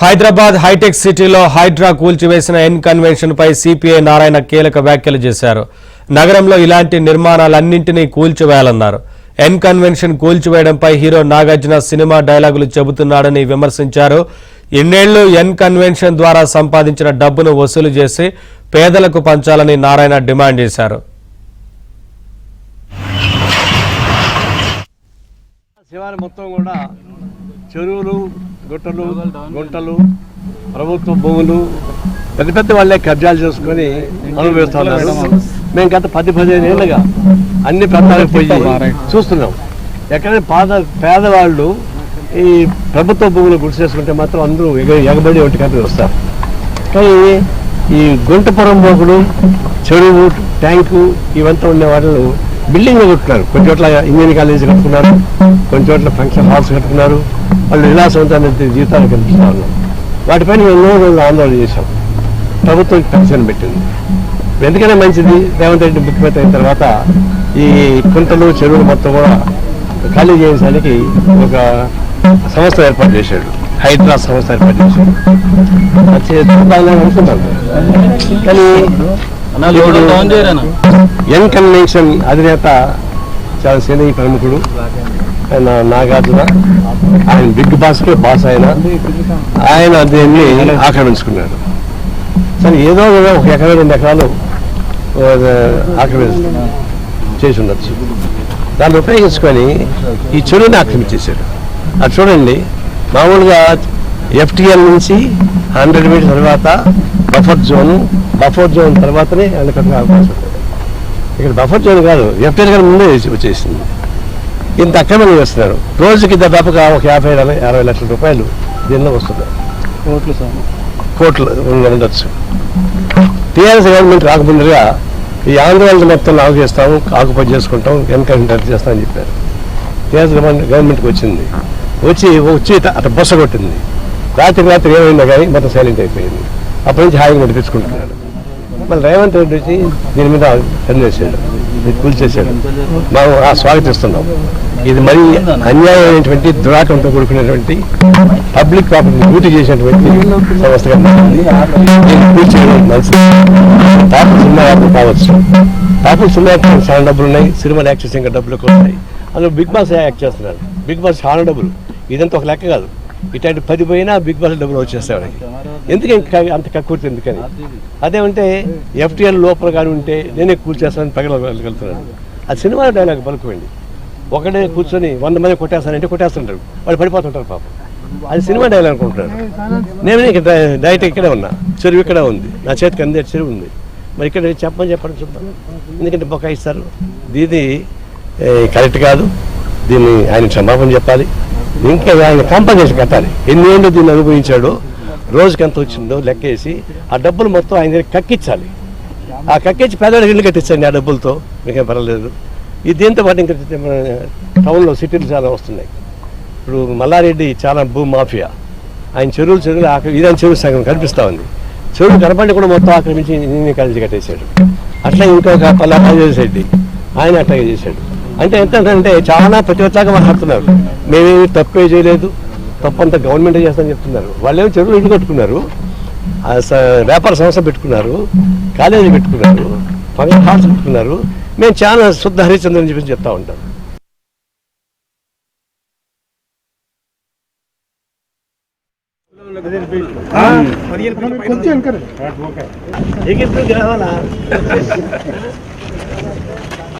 Hyderabad hitech సిటీలో హైడ్రా కూల్చివేసిన N Convention పై సిపిఐ నారాయణ కీలక వ్యాఖ్యలు చేశారు. నగరంలో ఇలాంటి నిర్మాణాలన్నింటినీ కూల్చివేయాలన్నారు. ఎన్ కన్వెన్షన్ కూల్చివేయడంపై హీరో నాగార్జున సినిమా డైలాగులు చెబుతున్నాడని విమర్శించారు. ఇన్నేళ్లు ఎన్ కన్వెన్షన్ ద్వారా సంపాదించిన డబ్బును వసూలు చేసి పేదలకు పంచాలని నారాయణ డిమాండ్ చేశారు. చెరువులు, గుంటలు, ప్రభుత్వ భూములు పెద్ద పెద్ద వాళ్ళే కబ్జాలు చేసుకొని అనుభవిస్తూ ఉన్నారు. మేము గత 10-15 ఏళ్ళుగా అన్ని ప్రాంతాలకు పోయి చూస్తున్నాం. ఎక్కడైనా పేదవాళ్ళు ఈ ప్రభుత్వ భూములు గుర్తు చేసుకుంటే మాత్రం అందరూ ఎగబడి ఒకటి కంటే వస్తారు. కానీ ఈ గుంటపురం బోకులు, చెరువు, ట్యాంకు ఇవంతా ఉండే వాళ్ళు బిల్డింగ్లు కట్టుకున్నారు. కొన్ని చోట్ల ఇంజనీరింగ్ కాలేజీ కట్టుకున్నారు, కొన్ని చోట్ల ఫంక్షన్ హాల్స్ కట్టుకున్నారు. వాళ్ళు విలాసవంతమైన జీవితాలు కనిపిస్తూ ఉన్నారు. వాటిపైన మేము ఎన్నో రోజులు ఆందోళన చేశాం. ప్రభుత్వం పెన్షన్ పెట్టింది. ఎందుకనే మంచిది, రేవంత్ రెడ్డి ముఖ్యమంత్రి అయిన తర్వాత ఈ కుంటలు, చెరువులు మొత్తం కూడా ఖాళీ చేయడానికి ఒక సంస్థ ఏర్పాటు చేశాడు. హైడ్రా సంస్థ ఏర్పాటు చేశాడు. అనుకున్నాను. కానీ ఎన్ కన్వెన్షన్ అధినేత చాలా సీనియర్ ప్రముఖుడు ఆయన నాగార్జున. ఆయన బిగ్ బాస్కే బాస్. ఆయన దీన్ని ఆక్రమించుకున్నాడు. సరే ఏదో ఒక ఎకరా 2 ఎకరాలు చేసి ఉండొచ్చు. దాన్ని ఉపయోగించుకొని ఈ చెరువుని ఆక్రమించేశాడు. అది చూడండి, మామూలుగా ఎఫ్టీఎల్ నుంచి 100 మీటర్స్ తర్వాత బఫర్ జోన్ తర్వాతనే అన్నకట్టుగా అవకాశం ఉంది. ఇక్కడ బఫర్ జోన్ కాదు, ఎఫ్టీఎల్ గారు ముందే వచ్చేసింది. ఇంత అక్రమంగా చేస్తున్నారు. రోజుకి దాదాపుగా ఒక 50-60 లక్షల రూపాయలు దీనిలో వస్తున్నాయి. కోట్లు ఉండొచ్చు. టీఆర్ఎస్ గవర్నమెంట్ రాకముందుగా ఈ ఆంధ్రప్రదేశ్ మొత్తం ఆకుపై చేసుకుంటాం, ఎన్కౌంటర్ చేస్తామని చెప్పారు. టీఆర్ఎస్ గవర్నమెంట్కి వచ్చి అట్లా బొస్స కొట్టింది. రాత్రి ఏమైందా కానీ మొత్తం సైలెంట్ అయిపోయింది. అప్పటి నుంచి హాయిగా నడిపించుకుంటున్నాడు. మళ్ళీ రేవంత్ రెడ్డి వచ్చి దీని మీద పనిచేసాడు, కూల్చేశాడు. మనం స్వాగతిస్తున్నాం. ఇది మరీ అన్యాయమైనటువంటి దురాటంతో కూడుకున్నటువంటి పబ్లిక్ ప్రాపర్టీ డ్యూటీ చేసినటువంటి సంస్థగా కూల్చేయడం మంచిది. టాపులు సినిమా కావచ్చు, టాపులు సినిమా చాలా డబ్బులు ఉన్నాయి, సినిమాలు యాక్ట్ చేసే ఇంకా డబ్బులు ఎక్కువ ఉన్నాయి. అందులో బిగ్ బాస్ యాక్ట్ చేస్తున్నాడు. బిగ్ బాస్ చాలా డబ్బులు. ఇదంతా ఒక లెక్క కాదు. ఇట్లాంటి 10 పోయినా బిగ్ బాస్ డబ్బులు వచ్చేస్తాయి వాడికి. ఎందుకు అంత కక్కుర్తి ఎందుకని? అదే ఉంటే ఎఫ్టీఎల్ లోపల కానీ ఉంటే నేనే కూల్చేస్తానని పగలగలుగుతున్నాను. అది సినిమా డైలాగ్ పలుకుపోయింది. ఒకడే కూర్చొని 100 మంది కొట్టేస్తానంటే కొట్టేస్తుంటారు, వాళ్ళు పడిపోతుంటారు పాపం. అది సినిమా డైలాగ్ అనుకుంటున్నాడు. నేను డైరెక్ట్ ఇక్కడే ఉన్నా, చెరువు ఇక్కడే ఉంది, నా చేతికి అందే చెరువు ఉంది. మరి ఇక్కడ చెప్పండి చూద్దాం. ఎందుకంటే బొకాయిస్తారు. ఇది కరెక్ట్ కాదు. దీన్ని ఆయన క్షమాపణ చెప్పాలి. ఇంకా ఆయన కాంపన్సేషన్ కట్టాలి. ఎన్ని ఏళ్ళు దీన్ని అనుభవించాడో, రోజుకి ఎంత వచ్చిందో లెక్కేసి ఆ డబ్బులు మొత్తం ఆయన దగ్గర కక్కించాలి. ఆ కక్కించి పేదవాడికి ఇల్లు కట్టించండి ఆ డబ్బులతో, మీకేం పర్వాలేదు. ఇది దీంతో పాటు ఇంకా టౌన్లో సిటీలు చాలా వస్తున్నాయి. ఇప్పుడు మల్లారెడ్డి చాలా భూ మాఫియా. ఆయన చెరువులు ఇదని చెరువు సగం కనిపిస్తూ ఉంది. చెరువు కనపడి కూడా మొత్తం ఆక్రమించి నేను కాలేజీ కట్టేశాడు. అట్లా ఇంకొక రెడ్డి ఆయన అట్లాగే చేశాడు. అంటే ఎంతంటే చాలా ప్రతివచ్చాక మాట్లాడుతున్నారు. మేమేమి తప్పే చేయలేదు, తప్పంతా గవర్నమెంటే చేస్తామని చెప్తున్నారు. వాళ్ళేమో చెరువులు ఇల్లు కట్టుకున్నారు, వ్యాపార సంస్థ పెట్టుకున్నారు, కాలేజీ పెట్టుకున్నారు, ఫంక్షన్ హాల్స్ పెట్టుకున్నారు. మేము చాలా శుద్ధ హరిచంద్ర అని చెప్పి చెప్తా ఉంటాం. కొంచెం